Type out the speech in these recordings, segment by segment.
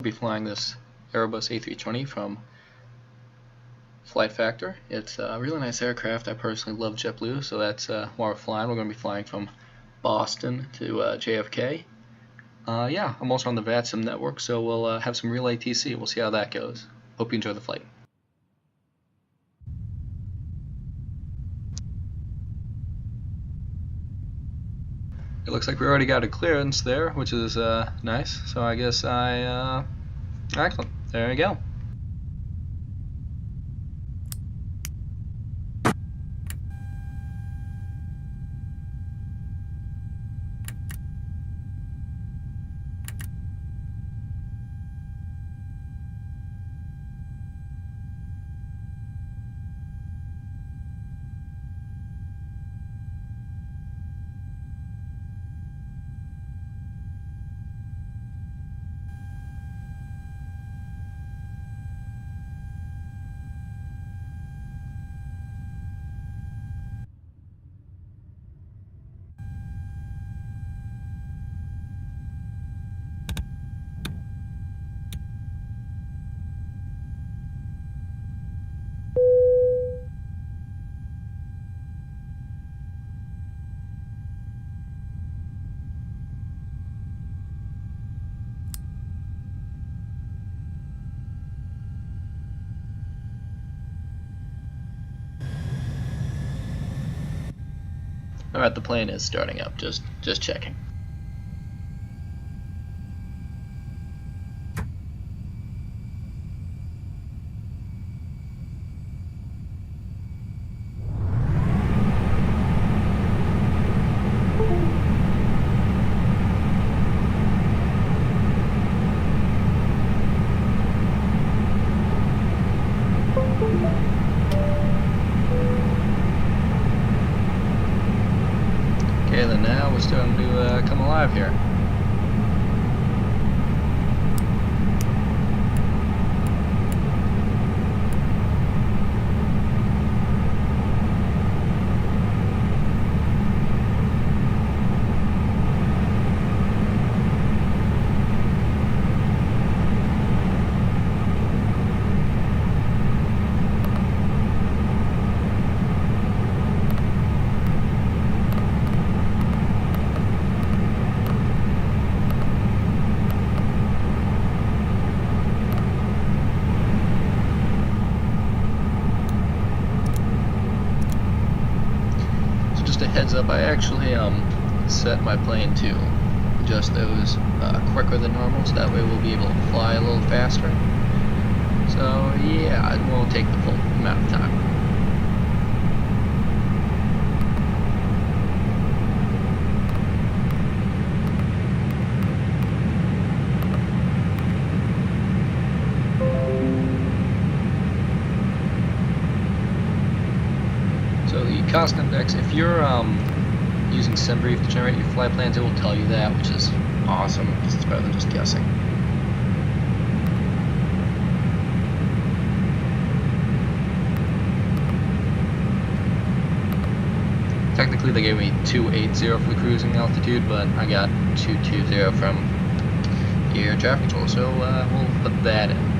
Be flying this Airbus A320 from Flight Factor. It's a really nice aircraft. I personally love JetBlue, so that's why we're flying. We're going to be flying from Boston to JFK. Yeah, I'm also on the VATSIM network, so we'll have some real ATC. We'll see how that goes. Hope you enjoy the flight. It looks like we already got a clearance there, which is nice. So I guess excellent. There you go. Alright, the plane is starting up, just checking. Okay, then now we're starting to come alive here. Heads up, I actually set my plane to adjust those quicker than normal, so that way we'll be able to fly a little faster. So yeah, it won't take the full amount of time. So the cost index, if you're using SimBrief to generate your flight plans, it will tell you that, which is awesome because it's better than just guessing. Technically they gave me 280 for the cruising altitude, but I got 220 from the air traffic control, so we'll put that in.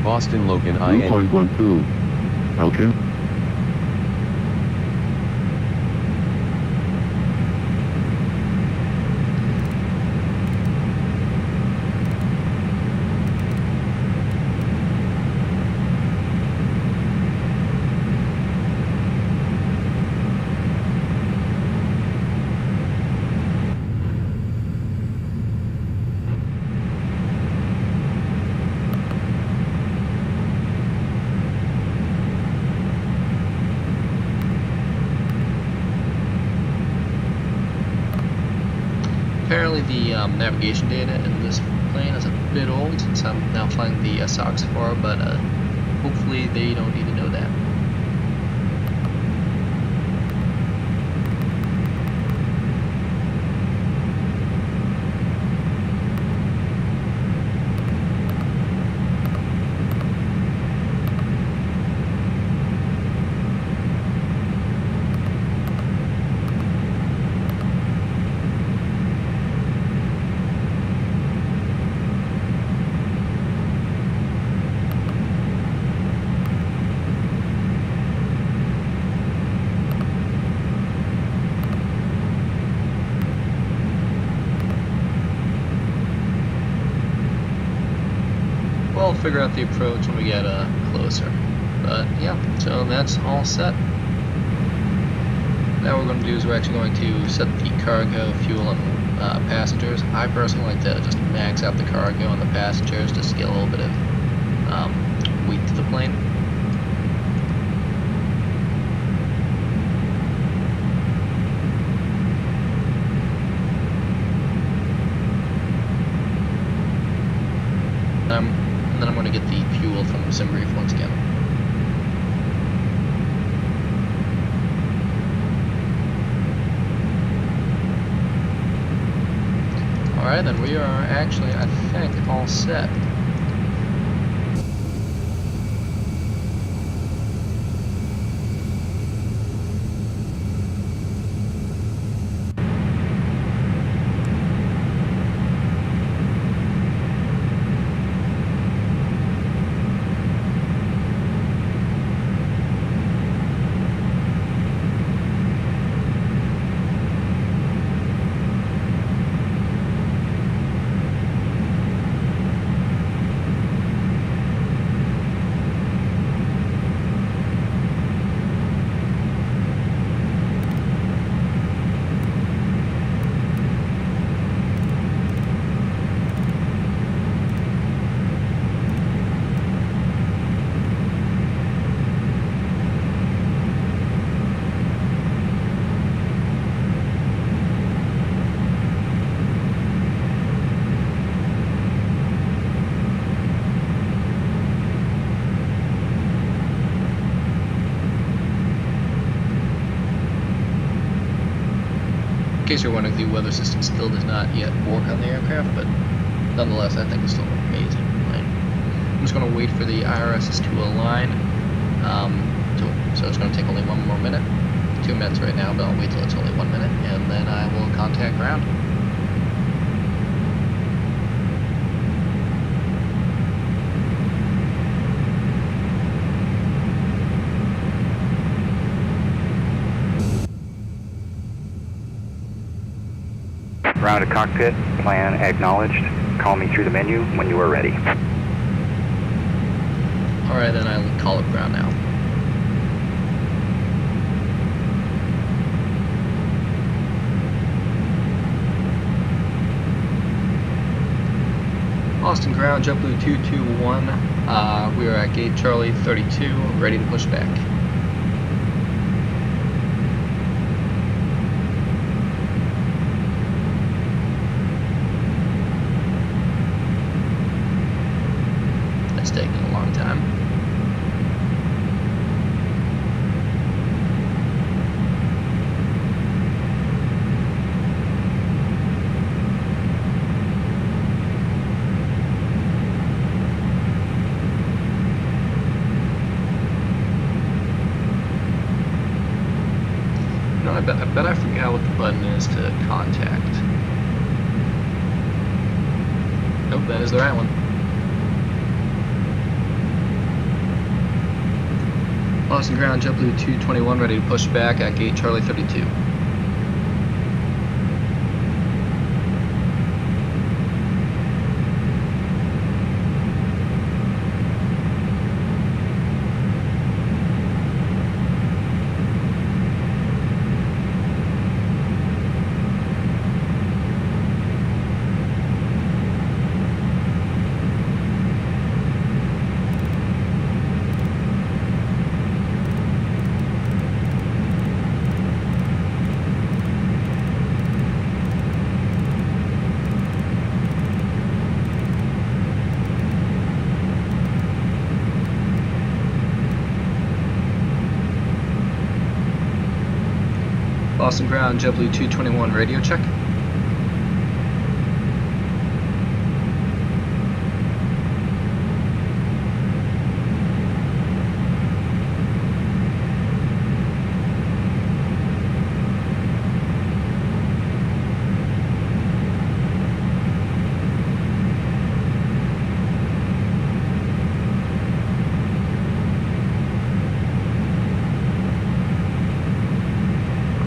Boston Logan IN 2.12. Falcon. Apparently the navigation data in this plane is a bit old since I'm now flying the SOX 4, but hopefully they don't need to know that. We'll figure out the approach when we get closer. But yeah, so that's all set. Now what we're going to do is we're actually going to set the cargo, fuel, and passengers. I personally like to just max out the cargo and the passengers to scale a little bit of weight to the plane. And then I'm going to get the fuel from SimBrief once again. Alright, then we are actually, I think, all set. In case you're wondering, the weather system still does not yet work on the aircraft, but nonetheless, I think it's still an amazing plane. I'm just going to wait for the IRSs to align, so it's going to take only 1 more minute, 2 minutes right now, but I'll wait till it's only 1 minute, and then I will contact ground. Ground to cockpit, plan acknowledged. Call me through the menu when you are ready. Alright, then I'll call up ground now. Austin ground, JetBlue 221. We are at gate Charlie 32, ready to push back. That's taking a long time. No, I bet I forgot what the button is to contact. Nope, that is the right one. Austin ground, JetBlue 221, ready to push back at gate Charlie 32. Boston ground, JetBlue 221 radio check.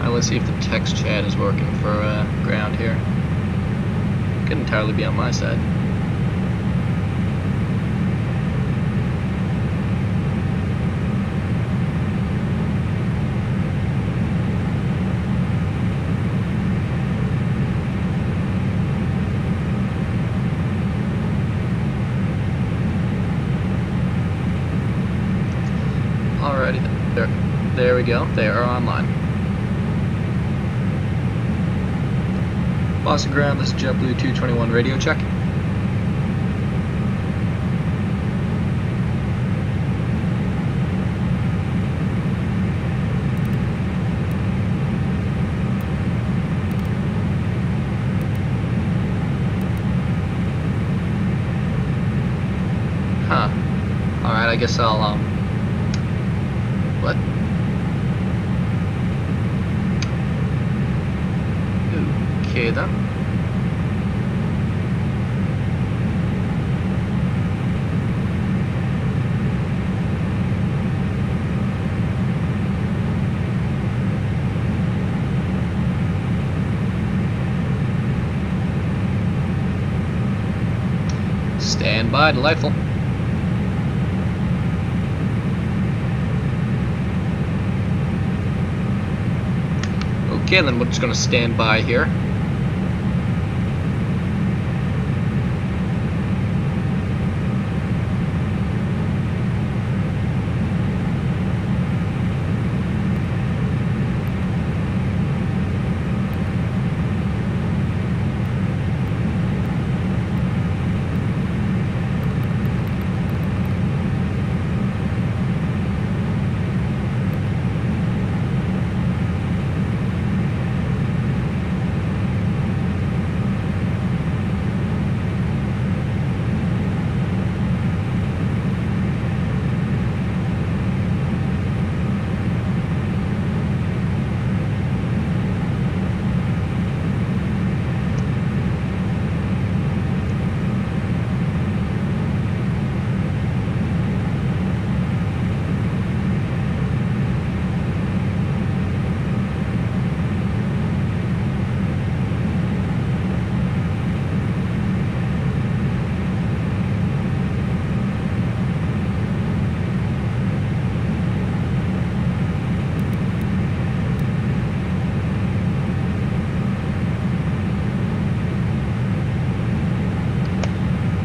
Let's see if the text chat is working for ground here. Could entirely be on my side. Alrighty, there we go. They are online. Boston ground, this is JetBlue 221 radio check. Huh. Alright, I guess I'll, what? Okay then. Stand by, delightful. Okay, then we're just going to stand by here.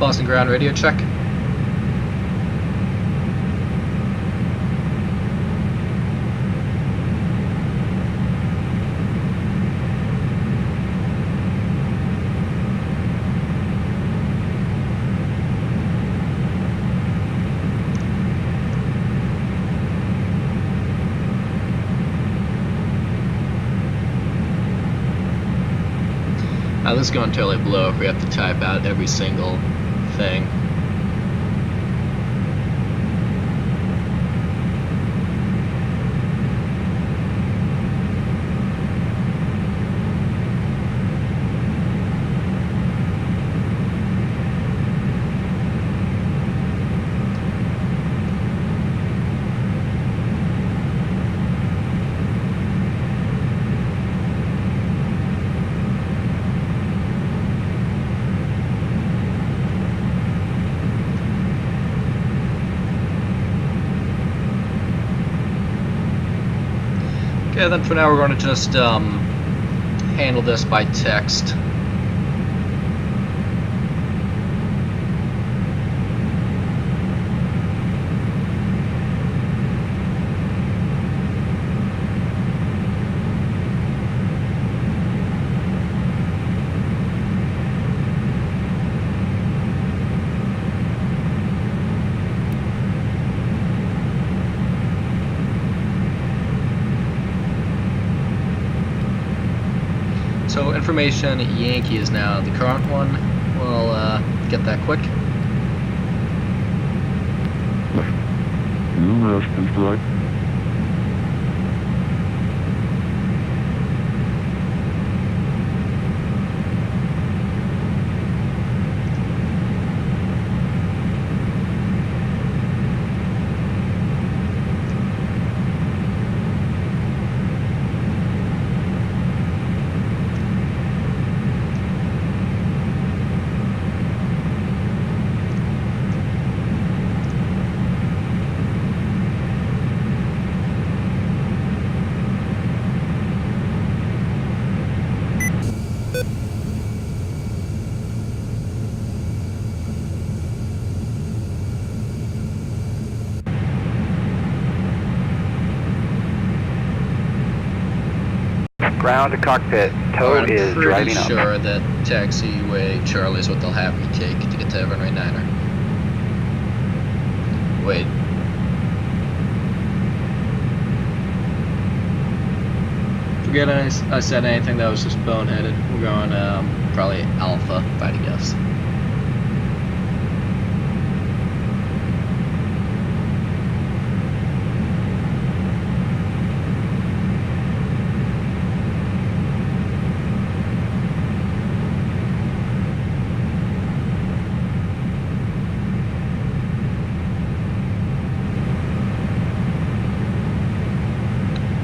Boston ground radio check. This is going to totally blow if we have to type out every single thing. Okay, then for now we're going to just handle this by text. So information Yankee is now the current one. We'll get that quick. Numerous and flight. Ground to cockpit. Tow I'm is pretty driving up. sure that taxiway Charlie is what they'll have me take to get to runway 9er. Wait. Forget I said anything that was just boneheaded. We're going probably Alpha, if I had to guess.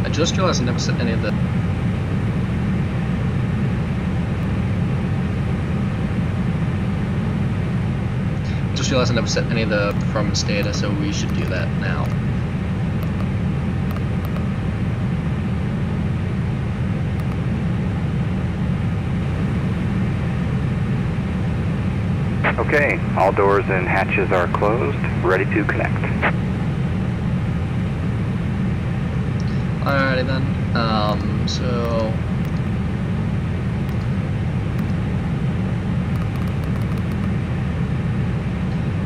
I just realized I never said any of the performance data, so we should do that now. Okay, all doors and hatches are closed. Ready to connect. Alrighty then. So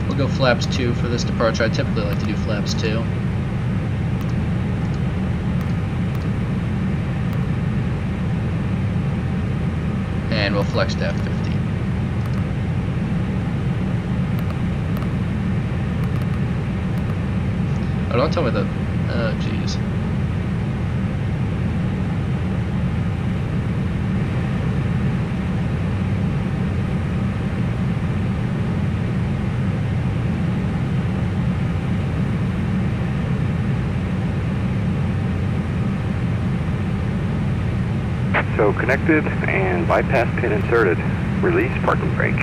we'll go flaps 2 for this departure. I typically like to do flaps 2. And we'll flex to F50. Oh, don't tell me that. Oh, jeez. So connected and bypass pin inserted. Release parking brake.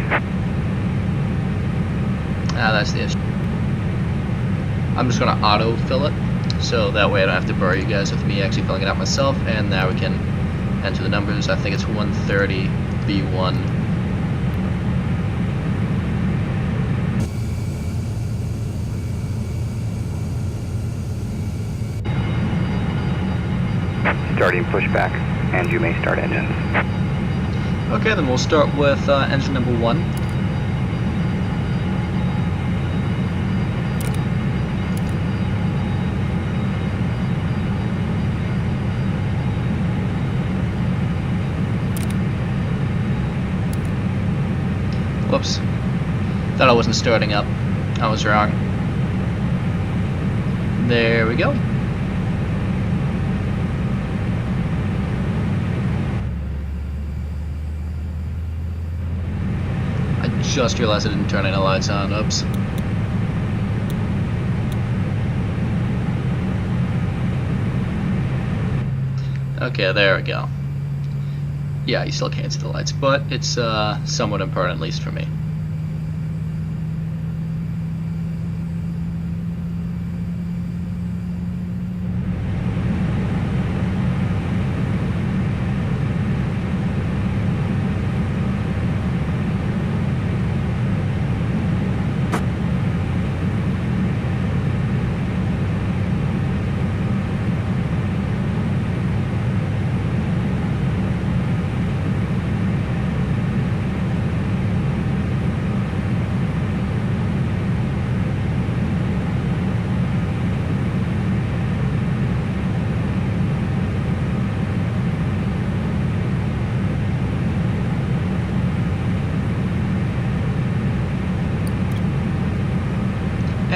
Ah, that's the issue. I'm just gonna auto fill it, so that way I don't have to bore you guys with me actually filling it out myself. And now we can enter the numbers. I think it's 130 B1. Starting pushback, and you may start engines. Okay, then we'll start with engine number 1. Whoops. Thought I wasn't starting up. I was wrong. There we go. I just realized I didn't turn any lights on. Oops. Okay, there we go. Yeah, you still can't see the lights, but it's somewhat important, at least for me.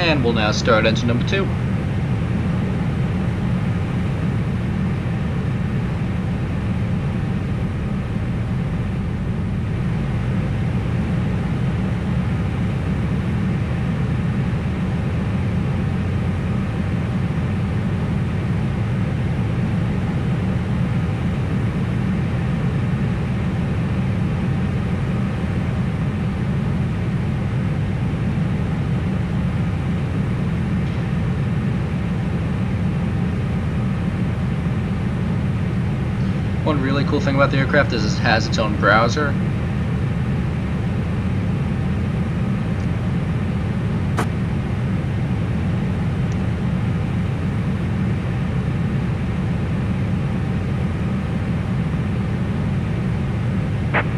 And we'll now start engine number 2. One really cool thing about the aircraft is it has its own browser.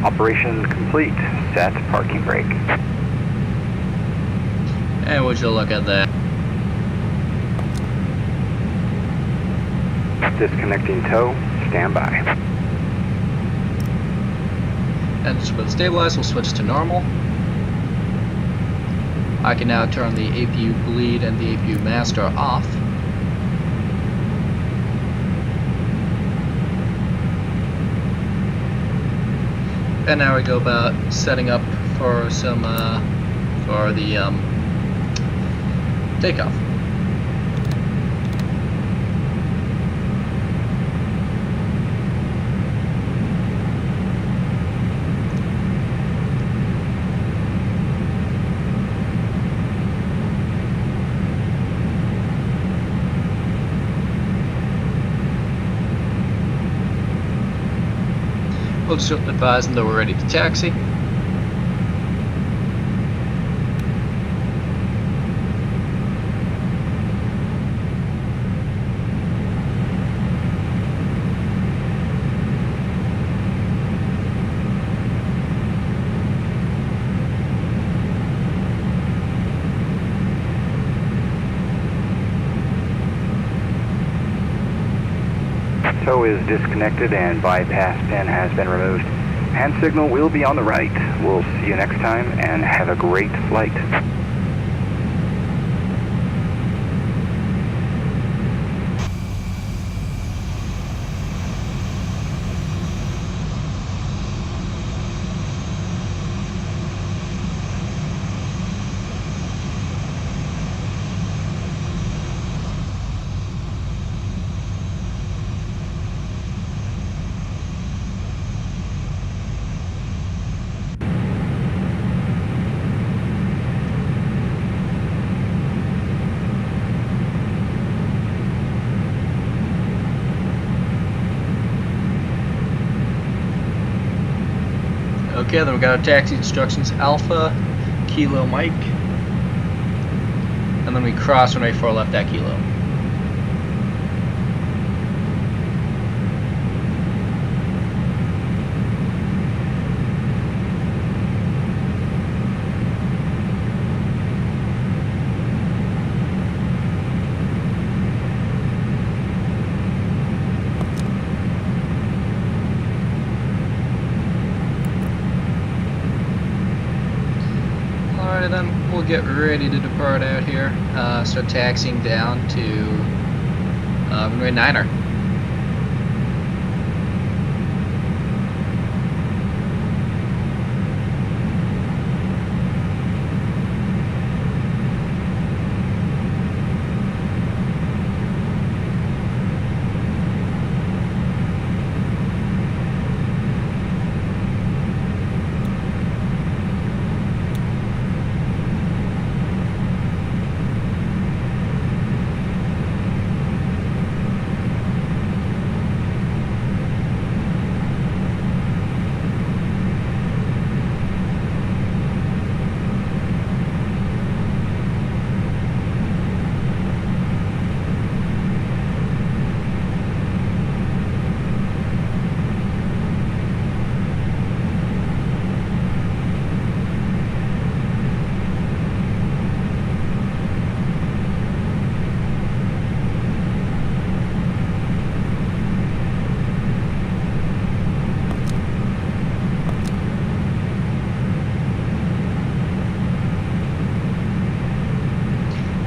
Operation complete. Set parking brake. And would you look at that. Disconnecting tow. Stand by. Engine with stabilized, we'll switch to normal. I can now turn the APU bleed and the APU master off. And now we go about setting up for some for the takeoff. We'll just advise them that we're ready to taxi. Tow is disconnected and bypass pin has been removed. Hand signal will be on the right. We'll see you next time and have a great flight. Okay, then we got our taxi instructions: Alpha, Kilo Mike, and then we cross runway 4 left at Kilo. Alright, then we'll get ready to depart out here. Start taxiing down to runway 9er.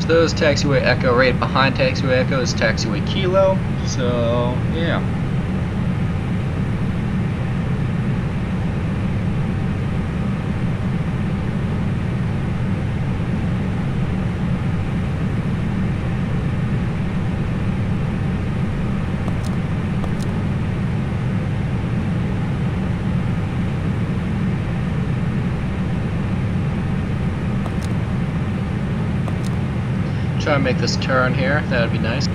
So there's taxiway Echo. Right behind taxiway Echo is taxiway Kilo. So yeah. Try and make this turn here. That would be nice.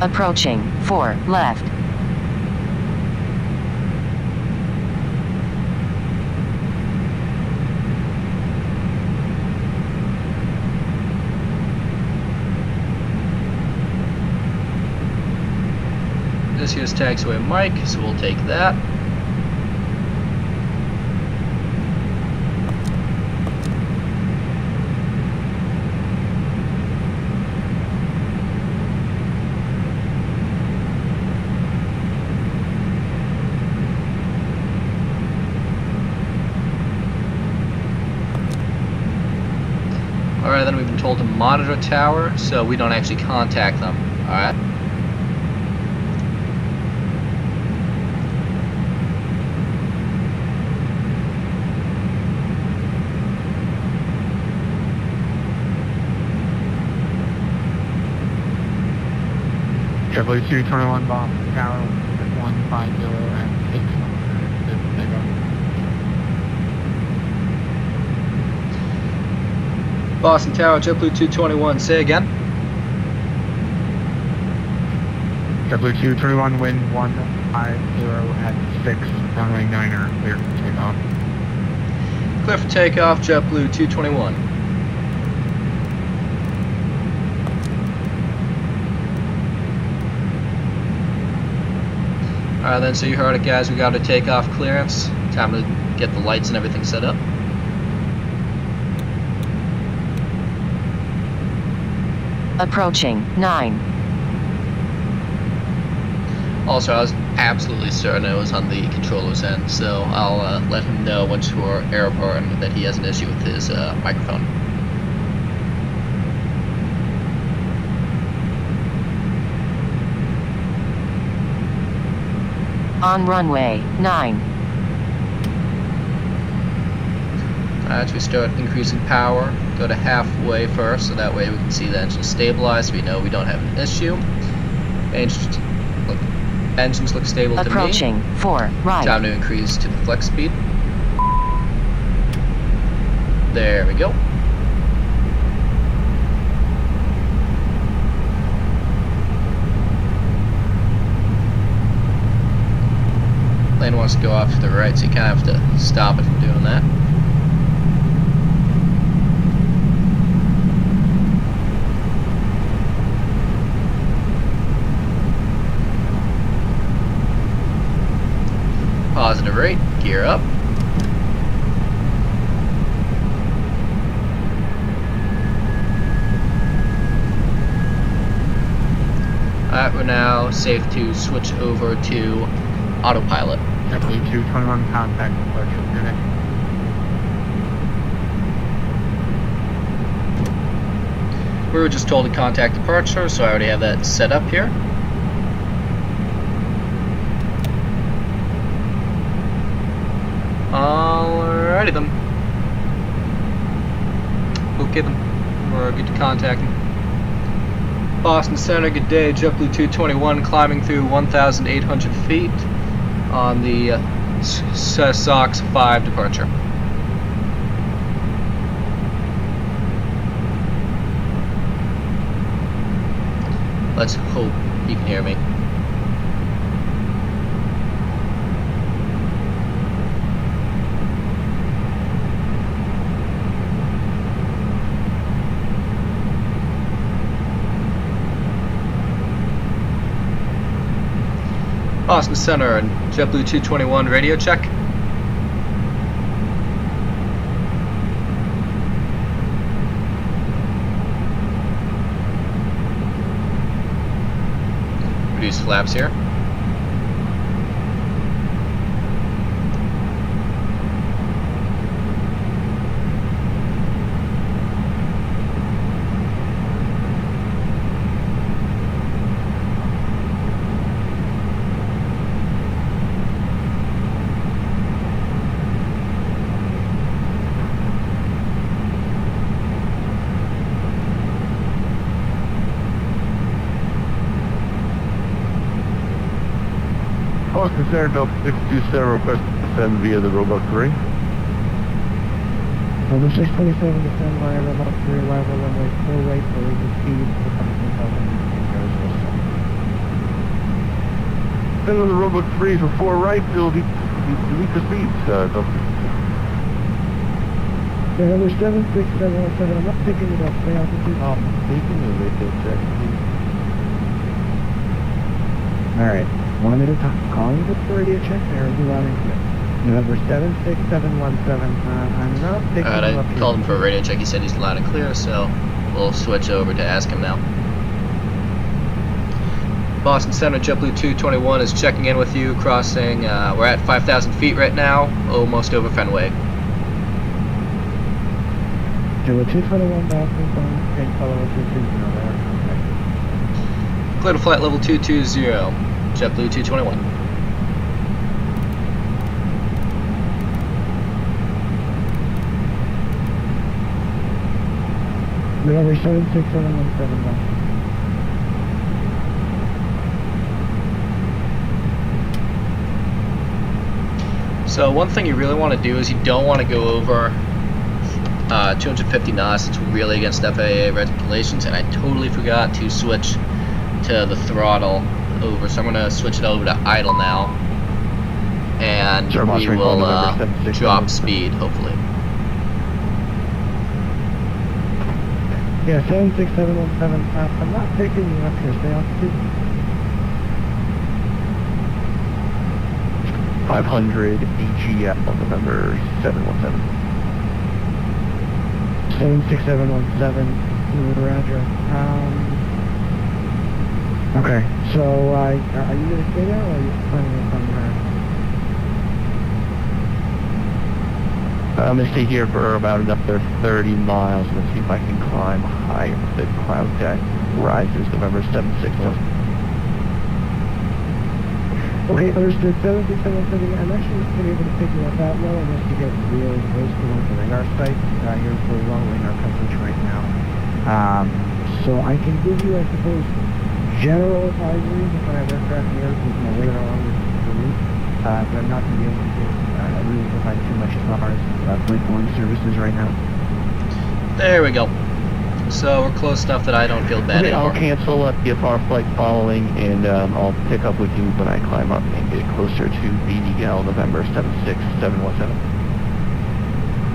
Approaching 4 left. This here's taxiway Mike, so we'll take that. Alright, then we've been told to monitor tower, so we don't actually contact them. Alright. JetBlue 221 Boston Tower 150 and 6. Boston Tower, JetBlue 221, say again. JetBlue 221, wind 150 at 6, runway 9er, clear for takeoff. Clear for takeoff, JetBlue 221. Alright then, so you heard it guys, we got a takeoff clearance. Time to get the lights and everything set up. Approaching 9. Also, I was absolutely certain it was on the controller's end, so I'll let him know once we're airborne that he has an issue with his microphone. On runway 9. Alright, we start increasing power. Go to halfway first, so that way we can see the engine stabilized. We know we don't have an issue. Engines look stable to me. Approaching 4 right. Time to increase to the flex speed. There we go. Lane wants to go off to the right, so you kind of have to stop it from doing that. Positive rate, gear up. Alright, we're now safe to switch over to autopilot. JetBlue 221 contact departure unit. We were just told to contact departure, so I already have that set up here. Alrighty then. Okay then, we're good to contact him. Boston Center, good day. JetBlue 221 climbing through 1,800 feet on the SOX 5 departure. Let's hope he can hear me. Boston Center and JetBlue 221 radio check. Reduce flaps here. Boston Center, Delta 627, request to send via the Robot 3. Number 627 to send via Robot 3, arrival runway 4 right, believe the speed, Send on the Robot 3 for 4 right, delete the speeds, Delta. Number 76717, I'm not picking it up, stay altitude. Taking the radio check, please. Alright, 1 minute time, calling the radio check, there is a routing clear. November 76717, I'm not picking Alright, him up I here. called him for a radio check. He said he's loud and clear, so we'll switch over to ask him now. Boston Center, JetBlue 221 is checking in with you, crossing, we're at 5,000 feet right now, almost over Fenway. JetBlue 221, Boston Center, and follow us to 20 there. Clear to flight level 220, JetBlue 221. November 76717, Boston. So one thing you really want to do is you don't want to go over 250 knots. It's really against FAA regulations, and I totally forgot to switch to the throttle over, so I'm going to switch it over to idle now, and Sure, we will drop speed, hopefully. Yeah, 76717, I'm not picking you up here, stay altitude. 500 AGF on November 717. 76717, roger. Okay, so are you going to stay there, or are you planning on coming back? I'm going to stay here for about another 30 miles. Let's see if I can climb higher. The cloud deck rises November 761. Okay, understood. 76717, I'm actually not going to be able to pick you up that low unless you get really close to one of the radar sites. You're for low radar coverage right now. So I can give you, I suppose, general advisories if I have aircraft near with my radar on the route. But I'm not going to be able to really provide too much as far as point one services right now. There we go. So we're close enough that I don't feel bad Okay, anymore. I'll cancel a PFR flight following, and I'll pick up with you when I climb up and get closer to BDL November 76717.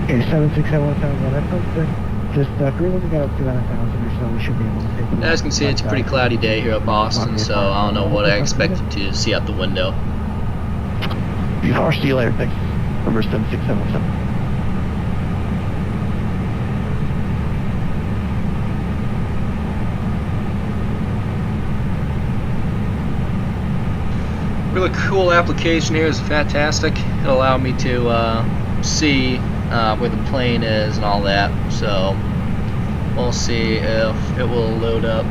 Okay, 76717, yeah, that sounds good. Just if we want to get up to about 1,000 or so, we should be able to take it. As you can see, it's a pretty cloudy day here at Boston, so I don't know what I expected to see out the window. PFR, see you later, thanks. Number 76717. Really cool application here. Is fantastic. It'll allow me to see where the plane is and all that. So we'll see if it will load up.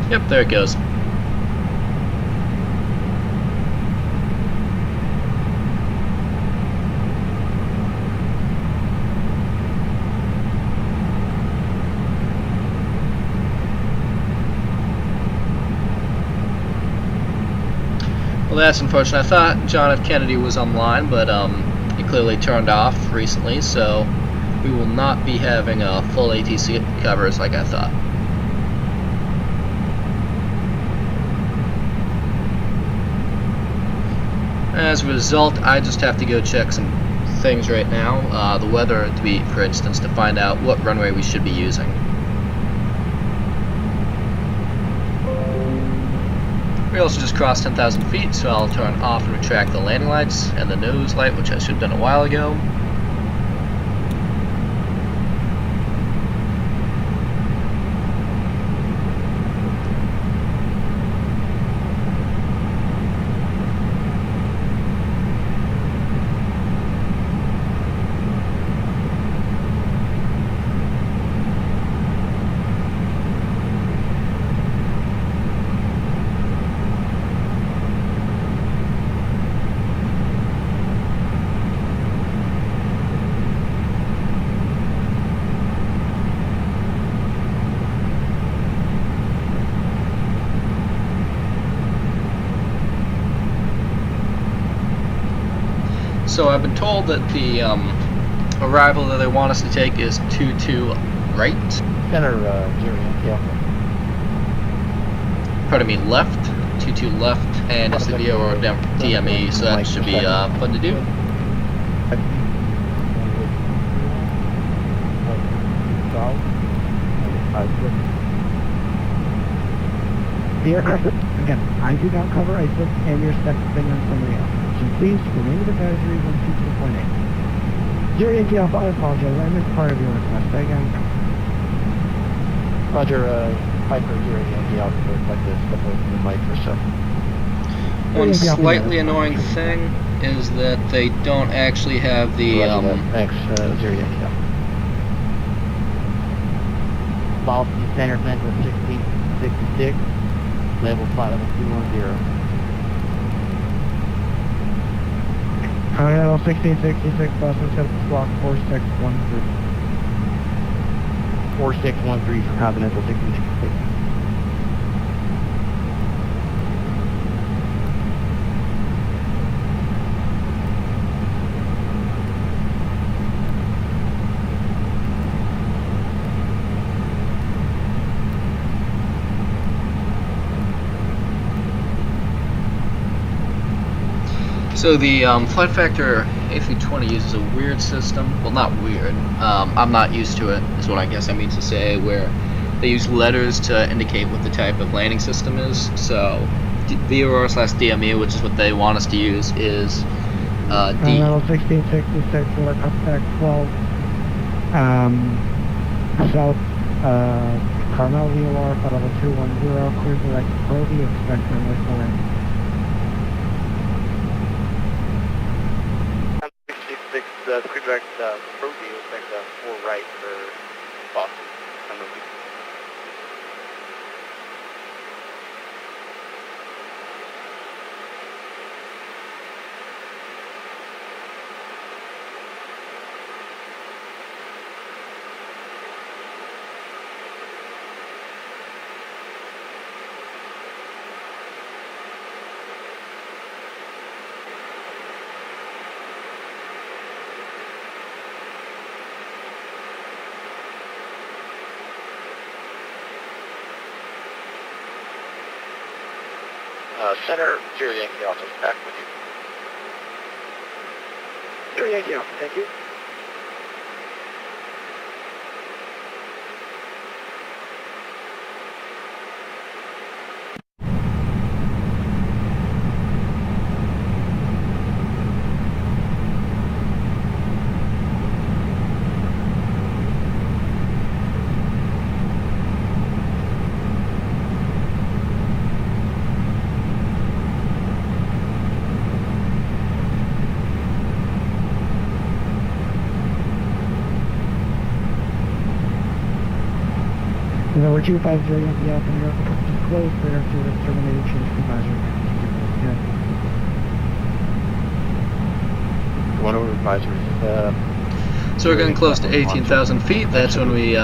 Yep, there it goes. Well, that's unfortunate. I thought John F. Kennedy was online, but he clearly turned off recently, so we will not be having a full ATC coverage like I thought. As a result, I just have to go check some things right now. The weather, for instance, to find out what runway we should be using. We also just crossed 10,000 feet, so I'll turn off and retract the landing lights and the nose light, which I should have done a while ago. So I've been told that the arrival that they want us to take is 22 right. Center, Jerry, yeah. Pardon me, left. 22 left, and it's the VO or DME, so that should be fun to do. The aircraft, again, I do not cover ISIS and you're depending on somebody else. So please remain with advisory 122.8. Jerry Yankee Alpha, I apologize. I missed part of your request. Again. Roger, Piper, Jerry Yankee Alpha, like this, step away from the mic for a second. One slightly annoying thing is that they don't actually have the Thanks, Jerry Yankee Alpha. Boston Center, Central 1666, level 50210. Level 1666, Boston Central Squawk 4613. 4613 for Continental 1666. So the Flight Factor A320 uses a weird system. Well, not weird. I'm not used to it, is what I guess I mean to say, where they use letters to indicate what the type of landing system is. So VOR/DME, which is what they want us to use, is D. Level 1666, we're contact 12. South Carmel VOR, level 210, clear direct Brody, expect runway 4. 66, quick direct Brody, expect 4 right for Boston. Center, Jerry Yankee Alpha, back with you. Jerry Yankee Alpha, thank you. Number 250 Yankee Alpha, New York, closed, clear to the terminated change advisory. One over advisory. So we're getting close to 18,000 feet. That's when we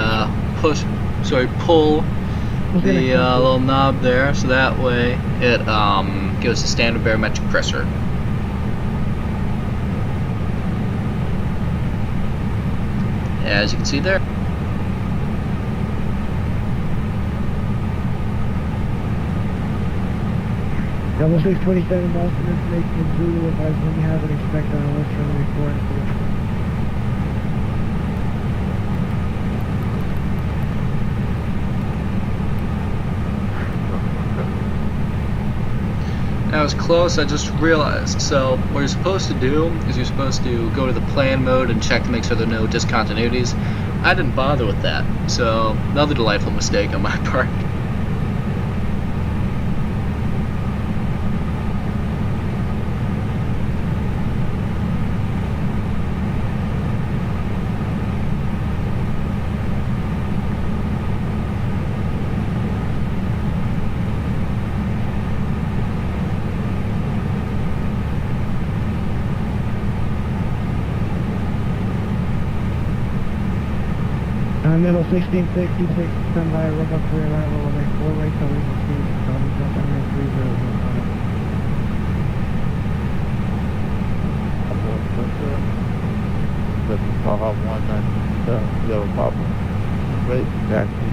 pull the little knob there, so that way it gives a standard barometric pressure. As you can see there. Level 627 Boston information is Zulu, advise when you have it, expect on a list runway 4 and 4. I was close, I just realized. So what you're supposed to do is you're supposed to go to the plan mode and check to make sure there are no discontinuities. I didn't bother with that, so another delightful mistake on my part. Middle 1666, standby, robot clear arrival, runway 4 right, so we can see, runway 30. I'll have one that yellow pop. Wait, exactly.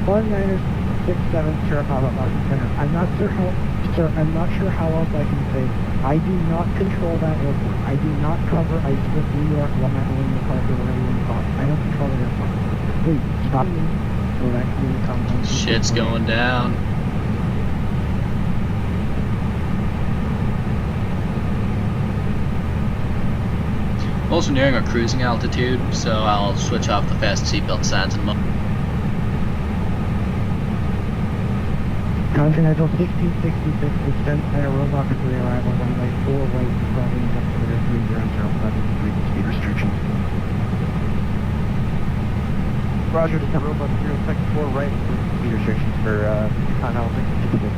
One with 1967, sure, Papa Martin Center. I'm not sure how, sir, I'm not sure how else I can say. I do not control that airport. I do not cover Iceland, New York, Long Island, MacArthur, whatever you want to call it. I don't control the airport. Please, stop me. Or actually come home. Shit's going down. I'm also nearing our cruising altitude, so I'll switch off the fast seatbelt signs in a moment. Continental 1666, descent by a robot for the arrival, runway 4 right, crossing altimeter 3007, speed restrictions. Roger, descent robot 0, second 4 right, speed restrictions for Continental 1666.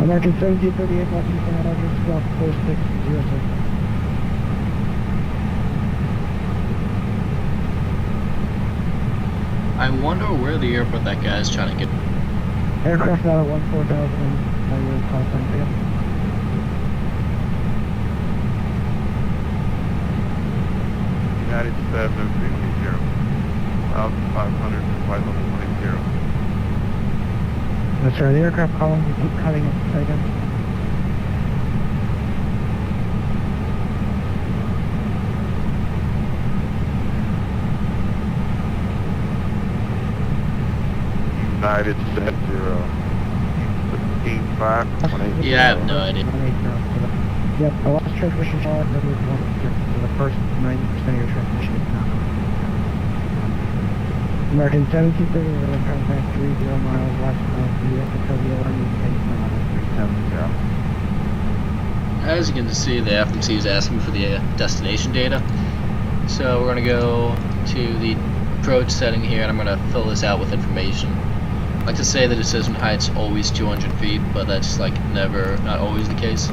American 1738, Washington, address Squawk 4606. I wonder where the airport that guy's trying to get. Aircraft out at 14,000, your call sign again. United 760, 500, flight level 10. That's right, the aircraft calling, you keep cutting it, say again. United 70, 15.5, 180. Yeah, I have no idea. Yep, the last transmission shot, that was one, so the first 90% of your transmission is not. American 1730, we're going to contact 30 miles west of the Tokyo Running 370. As you can see, the FMC is asking for the destination data. So we're going to go to the approach setting here, and I'm going to fill this out with information. I like to say the decision height's always 200 feet, but that's like not always the case.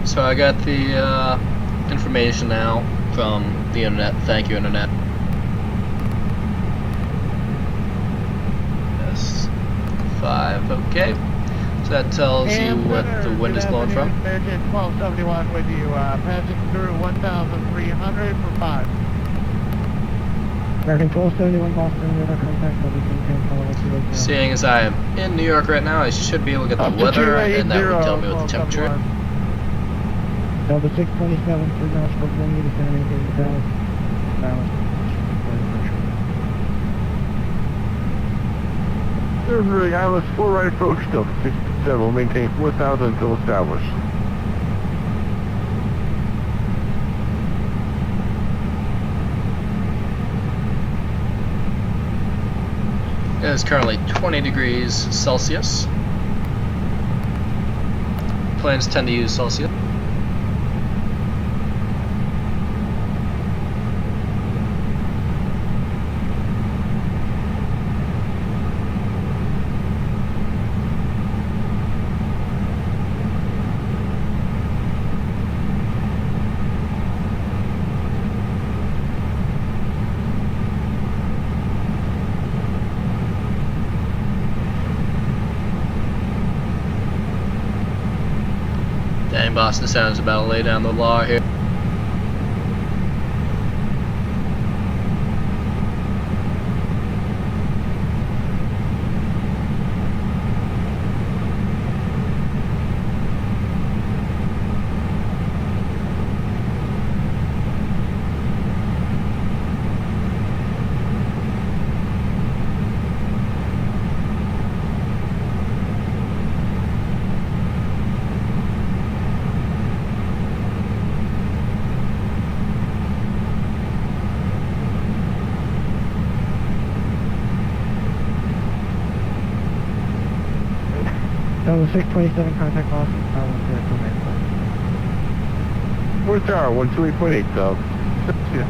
So I got the information now from the internet. Thank you, internet. S5, okay. So that tells you what the wind is blowing from. American 1271 with you, passing through 1,300 for 5. American 1271 Boston, radar contact, WC10, Seeing as I am in New York right now, I should be able to get the weather, and that will tell me what the temperature is. Delta 627, 3 miles per 1 meter, maintain Dallas. There's Islands 4 right approach, Delta 67 will maintain 4,000 until established. It is currently 20 degrees Celsius. Planes tend to use Celsius. And Boston Center's about to lay down the law here. So 627 contact Boston, Tower 128. Where's Tower? 128.8, so. Yeah.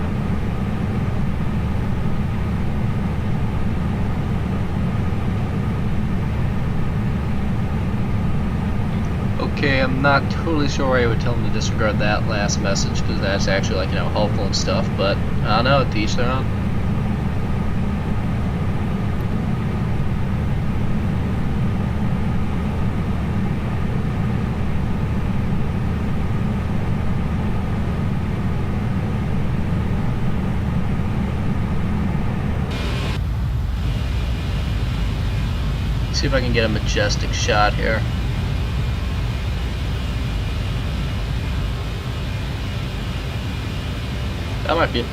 Okay, I'm not totally sure why I would tell them to disregard that last message, because that's actually, like, you know, helpful and stuff, but I don't know, to each their own. See if I can get a majestic shot here. That might be it.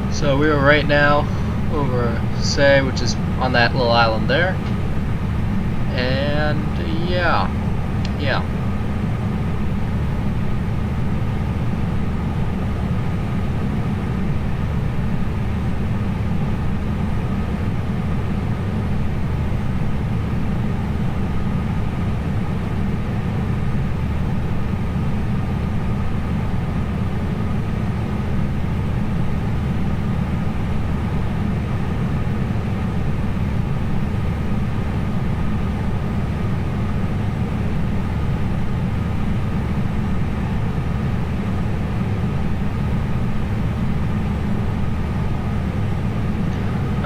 So we are right now over Say, which is on that little island there, and yeah.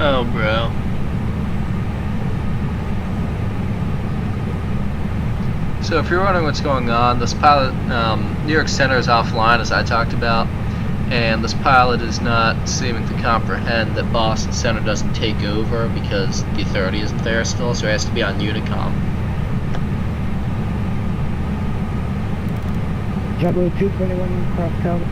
Oh, bro. So if you're wondering what's going on, this pilot, New York Center is offline, as I talked about, and this pilot is not seeming to comprehend that Boston Center doesn't take over because the authority isn't there still, so it has to be on Unicom. JetBlue 221 cross Calvin,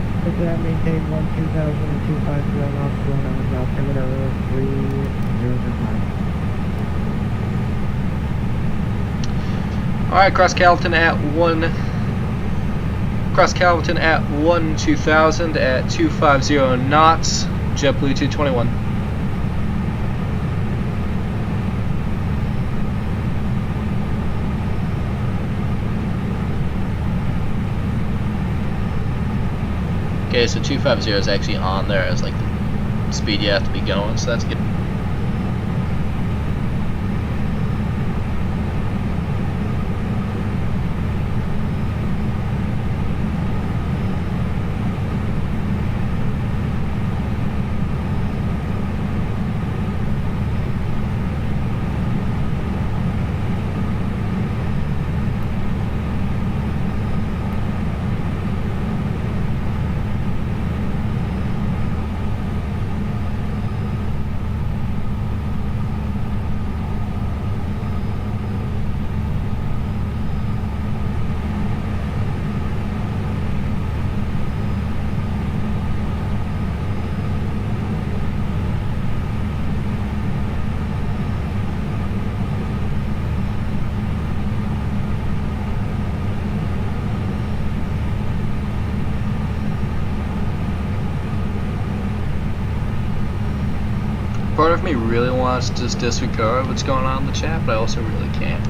maintain 12050 knots, going on with altimeter 3005. Alright, cross Calverton at 2000 at 250 knots, JetBlue 221. Okay, so 250 is actually on there as like the speed you have to be going, so that's good. part of me really wants to just disregard what's going on in the chat, but I also really can't.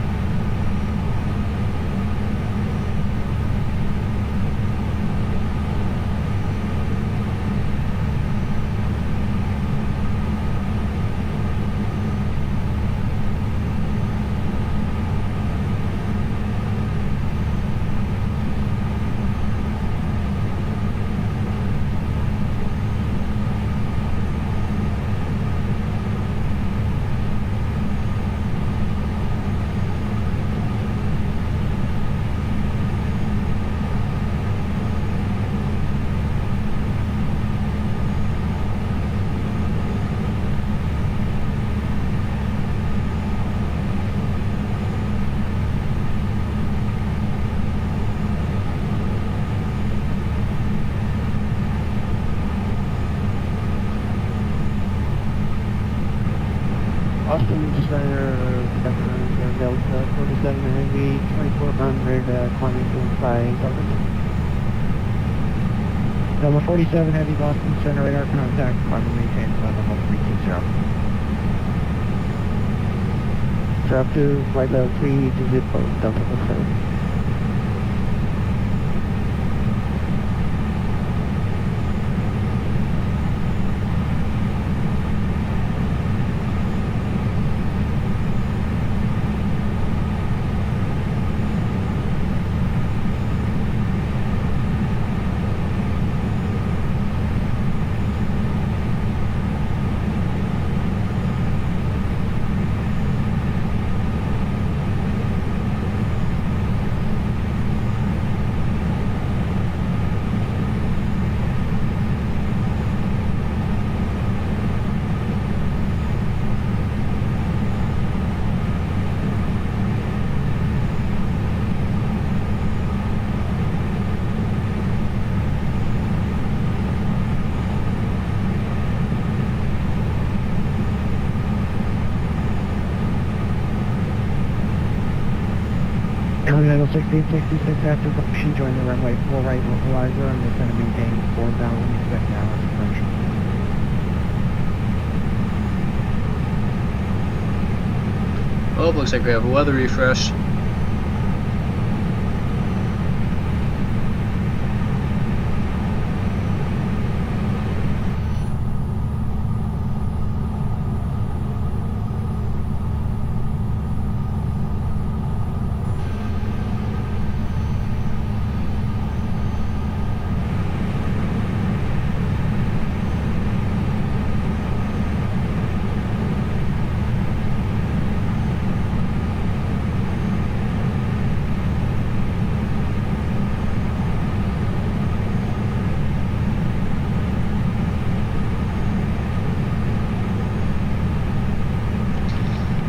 Austin Designer, Delta 47 Heavy, 2400, climbing to 5,000. Delta 47 Heavy, Boston Center radar contact, climb maintain level 320. Drop to flight level 3 to zip code, Delta 47. Level 1666 after function, join the runway 4 right localizer and descend and maintain 4,000, expect now as approach. Oh, looks like we have a weather refresh.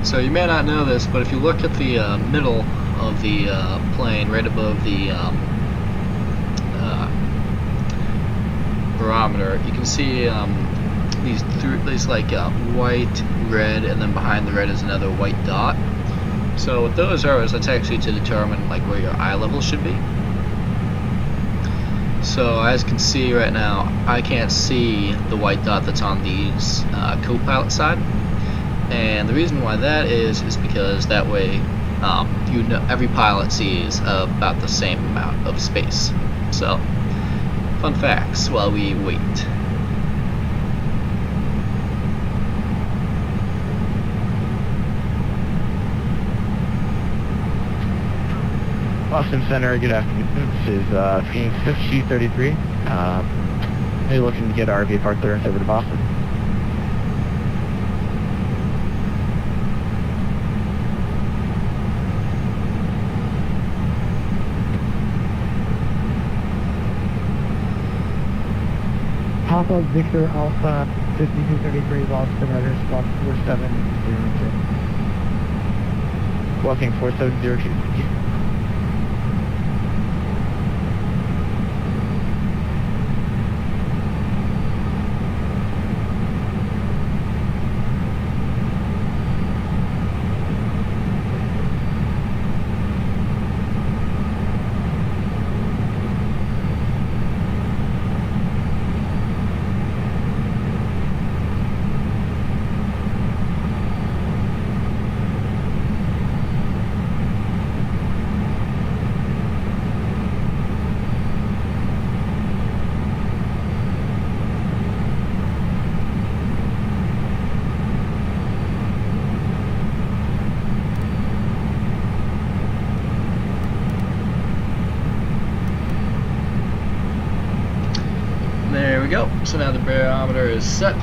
So you may not know this, but if you look at the middle of the plane, right above the barometer, you can see these like white, red, and then behind the red is another white dot. So what those are is that's actually to determine like where your eye level should be. So as you can see right now, I can't see the white dot that's on the co-pilot side. And the reason why that is because that way you know every pilot sees about the same amount of space. So, fun facts while we wait. Boston Center, good afternoon. This is Phoenix 5233. They're looking to get our VFR clearance over to Boston. Papa Victor Alpha 5233 Boston, address block 4702. Walking 4702. Thank you. So now the barometer is set.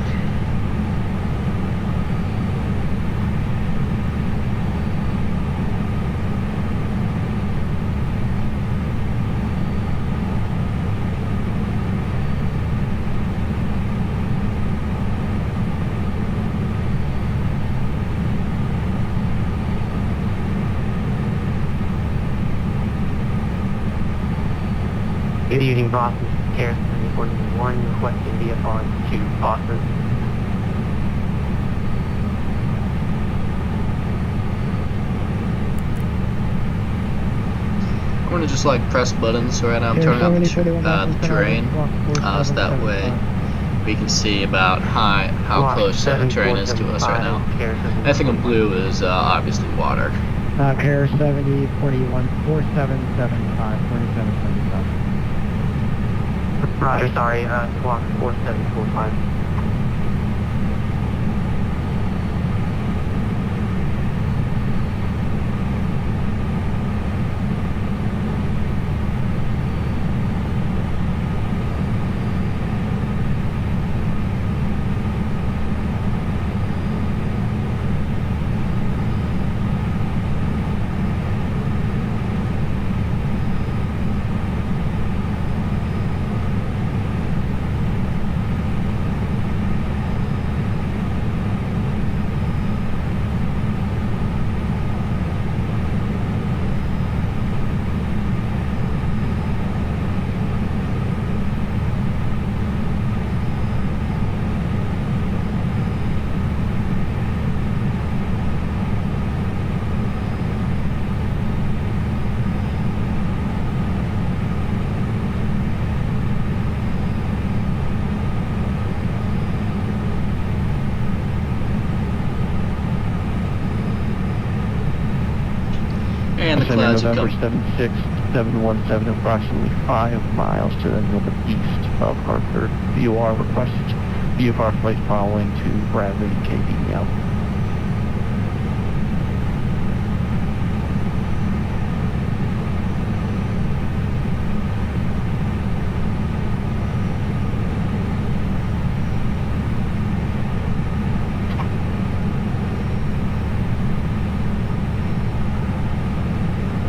Good evening, Boston. Care 341, requesting VFR to Boston. I'm gonna just like press buttons. So right now I'm turning on the terrain, so that way we can see about how close the terrain is to us right now. Anything in blue is obviously water. Air 70, 41, 4775, 4775. Roger, sorry, squawk 4745. And the clouds have November come. 76717, approximately 5 miles to the northeast of Hartford. VOR request VFR flight following to Bradley KBL.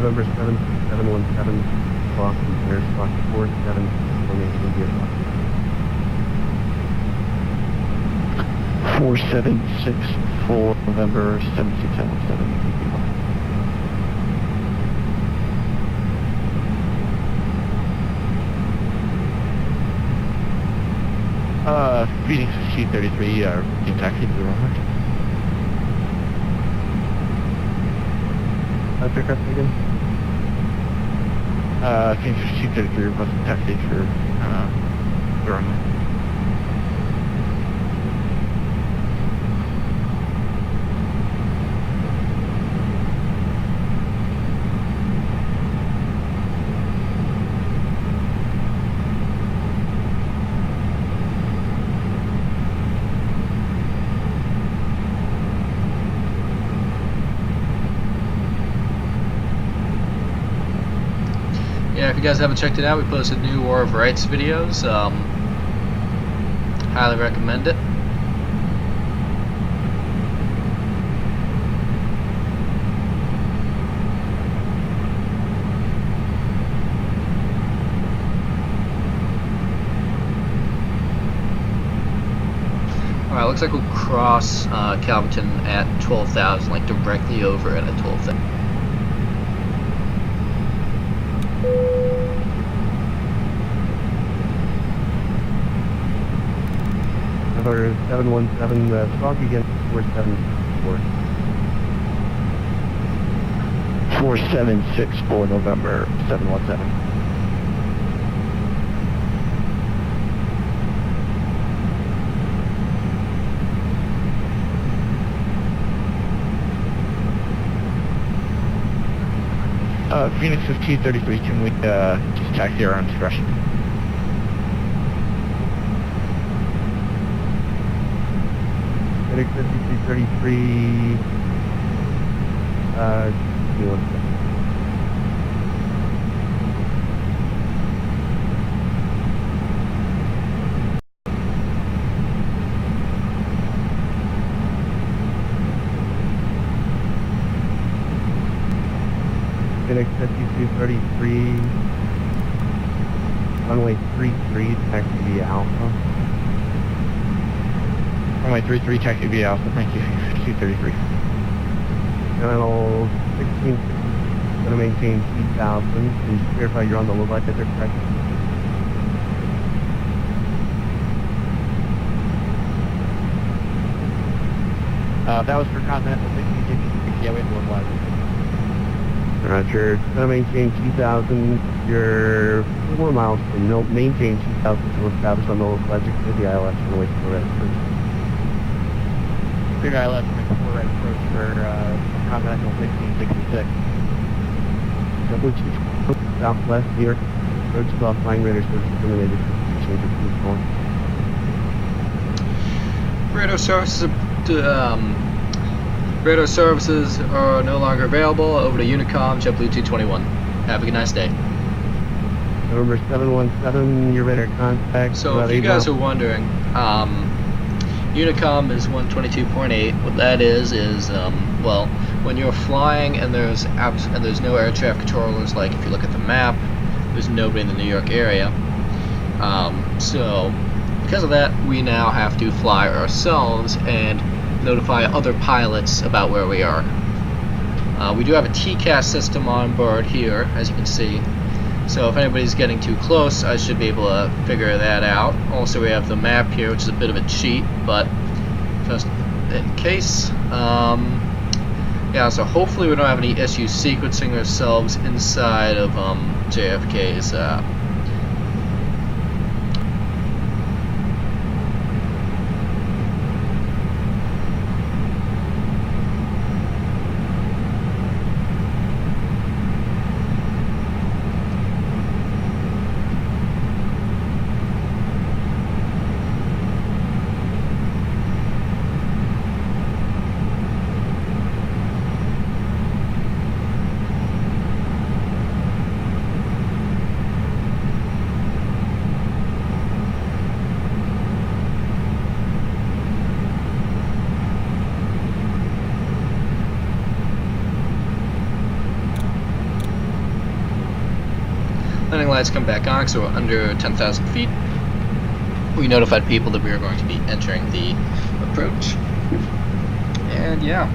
November 717, Boston, Air Squawk 47, formation VFR. 4764, November 76717. Phoenix 1533, in taxi to the runway. Pick up again? Phoenix 1533, requesting taxi for, the runway. Yeah, if you guys haven't checked it out, we posted new War of Rights videos. Highly recommend it. Alright, looks like we'll cross Calverton at 12,000, like directly over it at 12,000. November 717, Squawk again, 4764. 4764, November 717. Phoenix 1533, can we just taxi our own discretion? Phoenix 5333, give me 1 second. FedEx SU-233, runway 33, taxi via Alpha. Runway 33, taxi via Alpha. Thank you. 233. Channel 16, going to maintain 3,000. Please verify you're on the low light that they're correct. That was for Continental 1666. Yeah, we have to look live. Roger. Going to maintain 2,000. You're 4 miles from maintain 2,000 to establish on the local logic for the ILS and wait for the red approach. Clear ILS for red approach for Continental 1666. Southwest New York. Approach to flying radar service terminated. Change of cruise point. Radar services radar services are no longer available. Over to Unicom, JetBlue 221. Have a nice day. November 717, your radar contact. So if you guys are wondering, Unicom is 122.8. What that is well, when you're flying and there's no air traffic controllers, like if you look at the map, there's nobody in the New York area. So because of that, we now have to fly ourselves and notify other pilots about where we are. We do have a TCAS system on board here, as you can see. So if anybody's getting too close, I should be able to figure that out. Also, we have the map here, which is a bit of a cheat, but just in case. Yeah, so hopefully we don't have any issues sequencing ourselves inside of JFK's landing lights come back on, so we're under 10,000 feet. We notified people that we are going to be entering the approach. And yeah.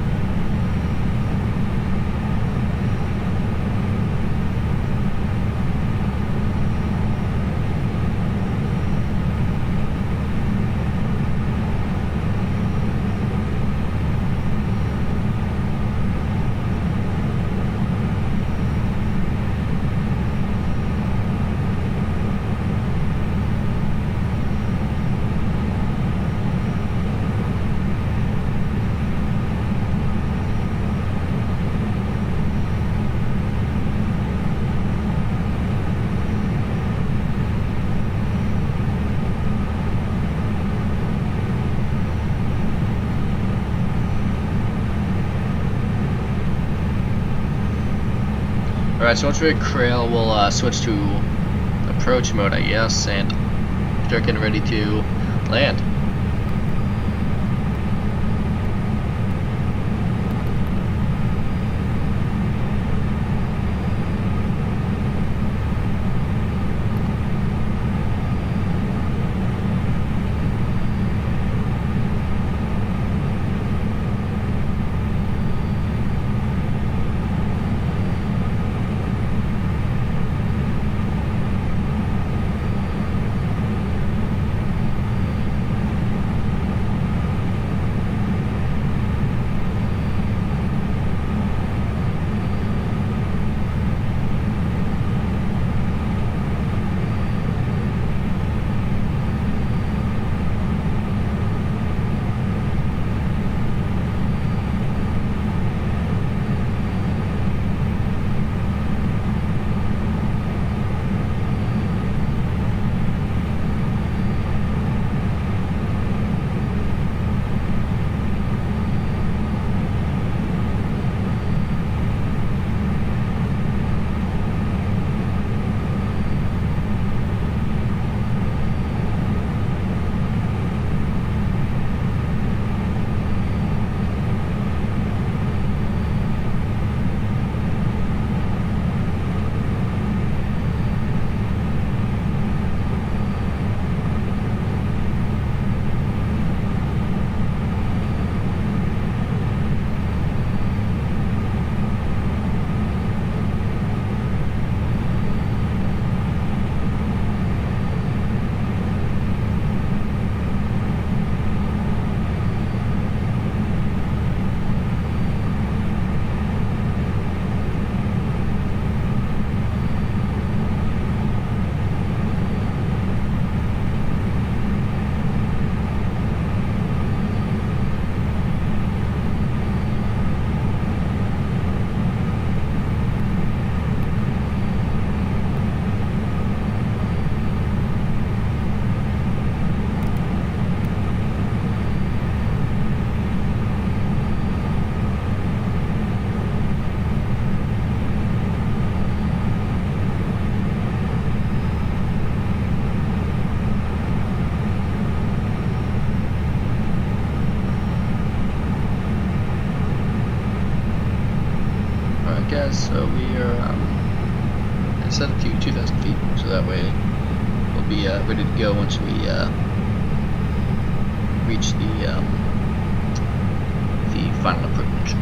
Alright, so once we're at Crail, we'll switch to approach mode, I guess, and start getting ready to land. guys. So we are set up to 2,000 feet, so that way we'll be ready to go once we reach the final approach.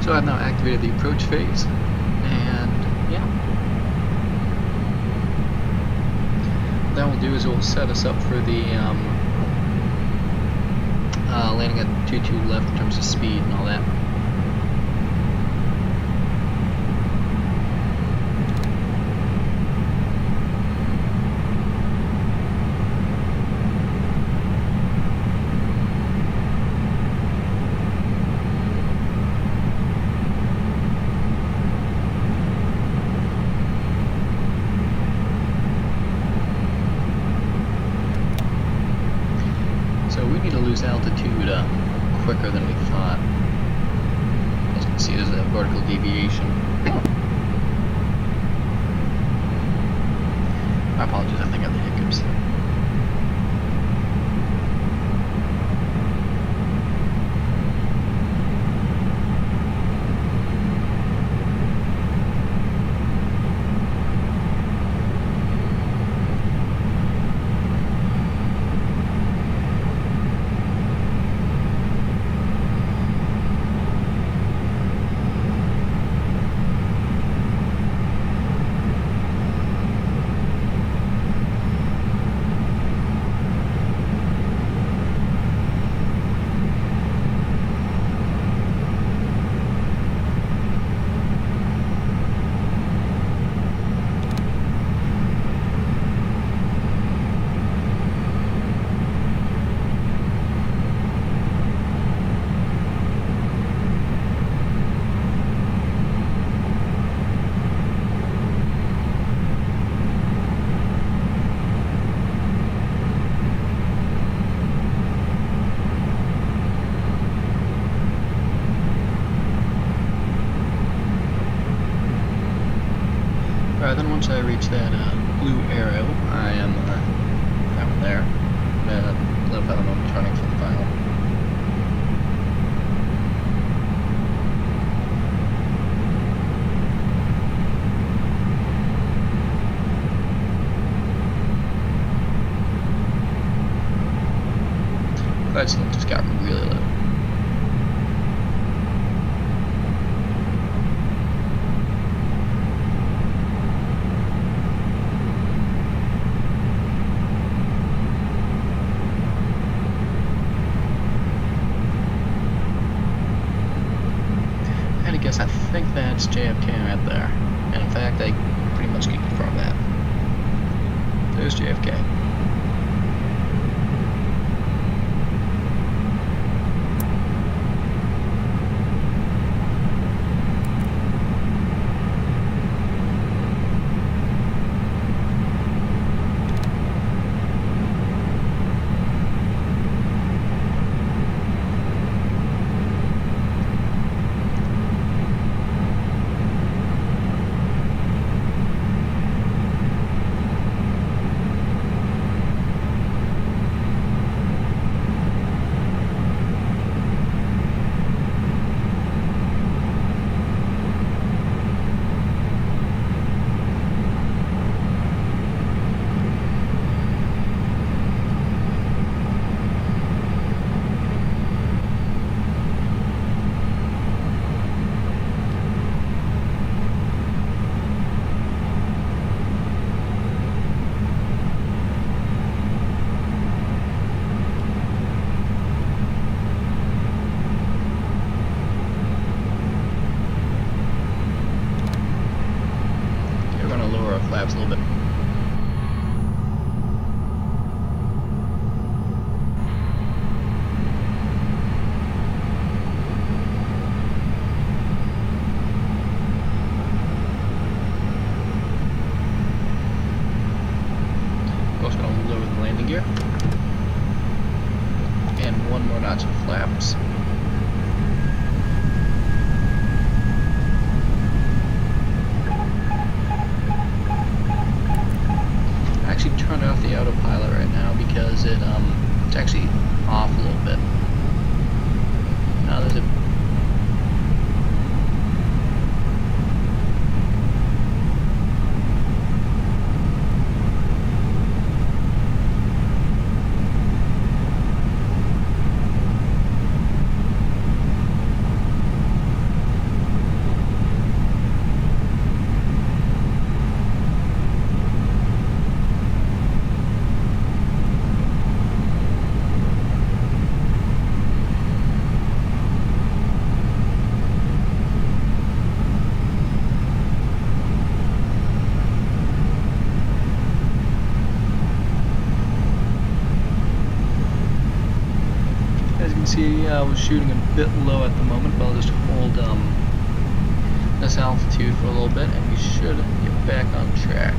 So I've now activated the approach phase, and yeah. What that will do is it will set us up for the landing at 22 left in terms of speed and all that. So we need to lose altitude quicker than we thought. As you can see, there's a vertical deviation. My apologies, I think I have the hiccups. Alright, then once I reach that blue arrow, I am that one there. Let them know I'm turning for the final. VATSIM just got really low. I think that's JFK right there, and in fact I pretty much can confirm that. There's JFK. flaps a little bit. gear. And one more notch of flaps. I actually turned off the autopilot right now because it's actually off a little bit. Now there's a see, I was shooting a bit low at the moment, but I'll just hold this altitude for a little bit and we should get back on track.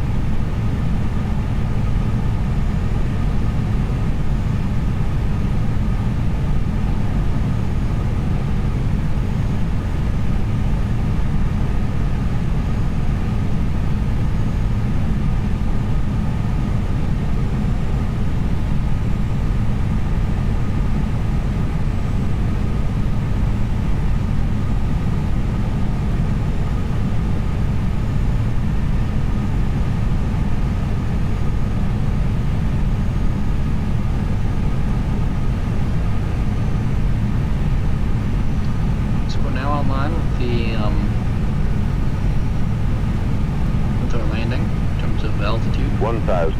With our landing in terms of altitude. 1,000.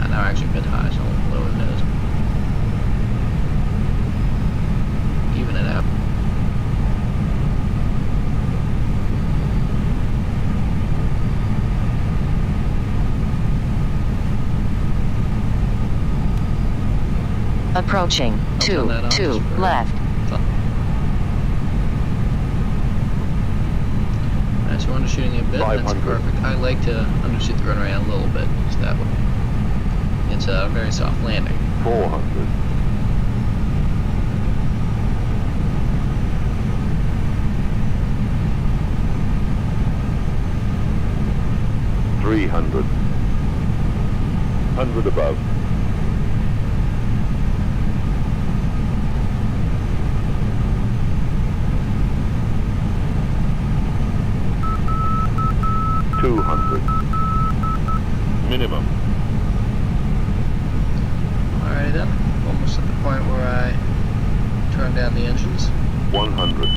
Now actually a bit high, so I'll lower it is. Even it out. Approaching. 2 left. Alright, so we're undershooting a bit. That's 500. perfect. I like to undershoot the runway a little bit, just that way. It's a very soft landing. 400. 300. 100 above. 200. Minimum. Alrighty then, almost at the point where I turn down the engines. 100.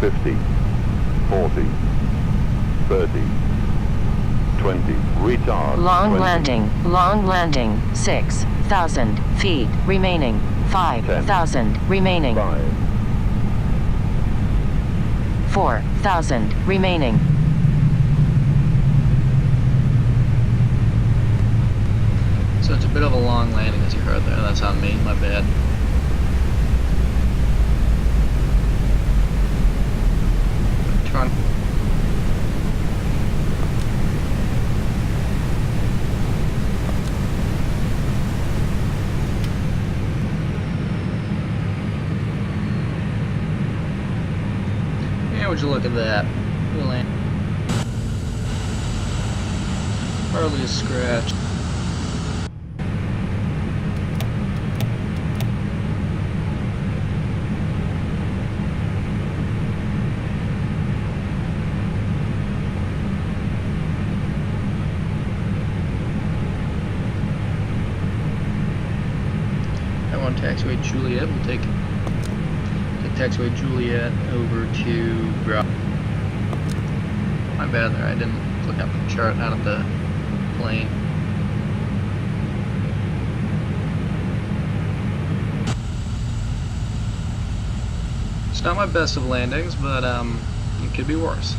50. 40. 30. 20. Retard. Long 20. landing, 6,000 feet remaining, 5,000 remaining, 5. 4,000 remaining. So it's a bit of a long landing as you heard there, that's on me, my bad. Turn. Yeah, would you look at that? We land. Hardly a scratch. Taxiway Juliet, we'll take Taxiway Juliet over to Bravo. My bad there, I didn't look up the chart out of the plane. It's not my best of landings, but it could be worse.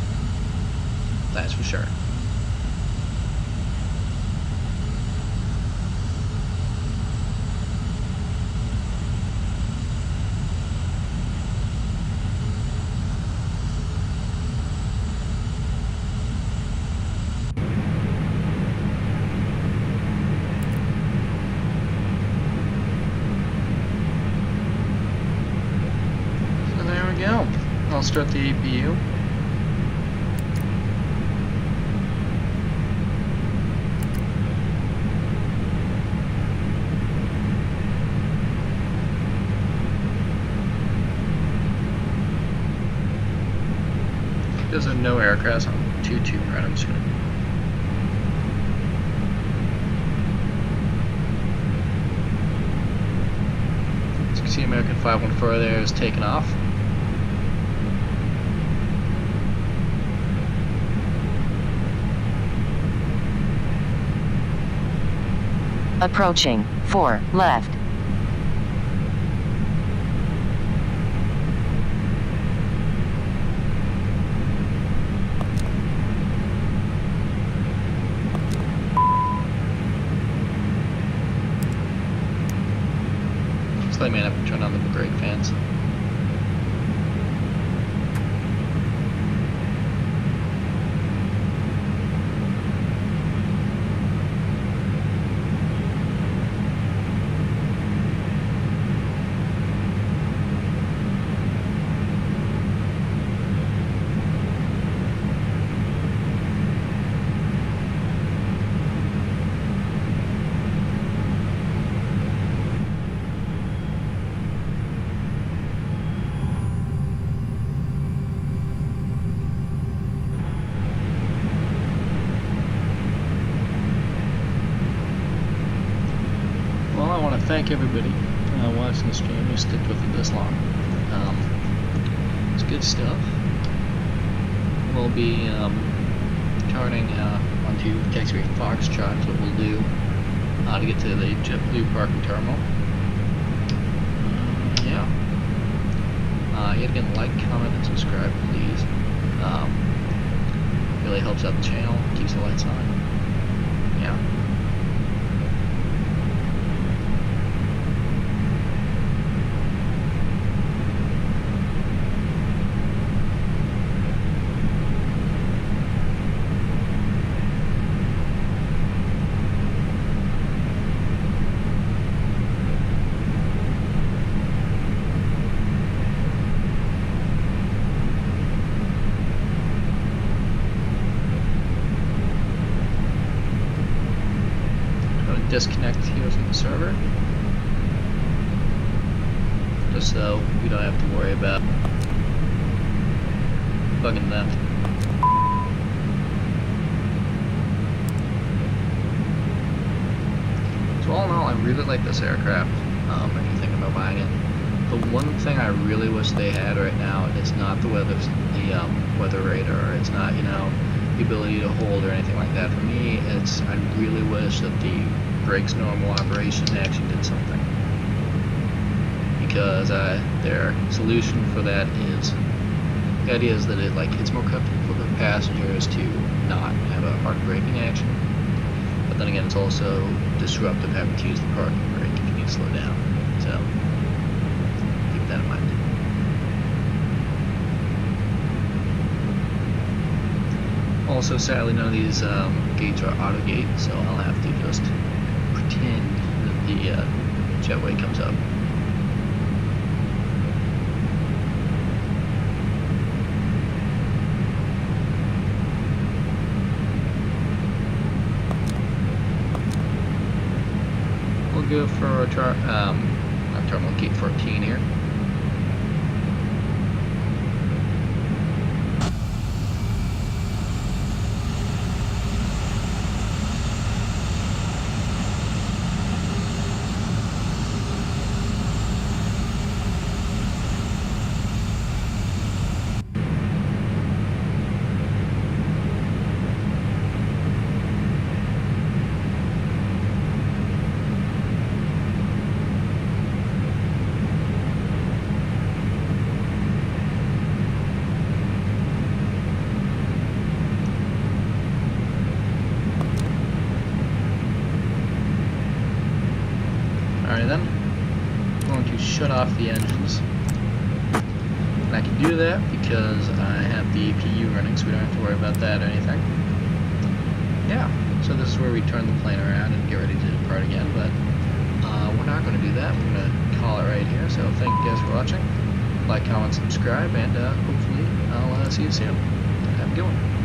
That's for sure. I'll start the APU. Because there are no aircraft on 2-2 right, I'm just gonna. As you can see, American 514 there is taking off. Approaching 4 left. So I may have to turn on the brake fans. Thank everybody watching the stream who stuck with it this long. It's good stuff. We'll be turning onto Taxi Foxtrot, is what we'll do to get to the JetBlue parking terminal. Yeah. Yet again, like, comment, and subscribe, please. Really helps out the channel, keeps the lights on. Yeah. Disconnect here from the server, just so we don't have to worry about bugging them. So all in all, I really like this aircraft. If you're thinking about buying it, the one thing I really wish they had right now is not the weather radar. It's not, you know, the ability to hold or anything like that. For me, it's I really wish that the brakes normal operation actually did something, because their solution for that is, the idea is that it's more comfortable for the passengers to not have a hard braking action, but then again it's also disruptive having to use the parking brake if you need to slow down, so keep that in mind. Also, sadly, none of these gates are auto gate, so I'll have to just pretend that the jetway comes up. We'll go for terminal gate 14 here. Alright then, I'm going to shut off the engines. And I can do that because I have the APU running, so we don't have to worry about that or anything. Yeah, so this is where we turn the plane around and get ready to depart again, but we're not going to do that. We're going to call it right here, so thank you guys for watching. Like, comment, subscribe, and hopefully I'll see you soon. Have a good one.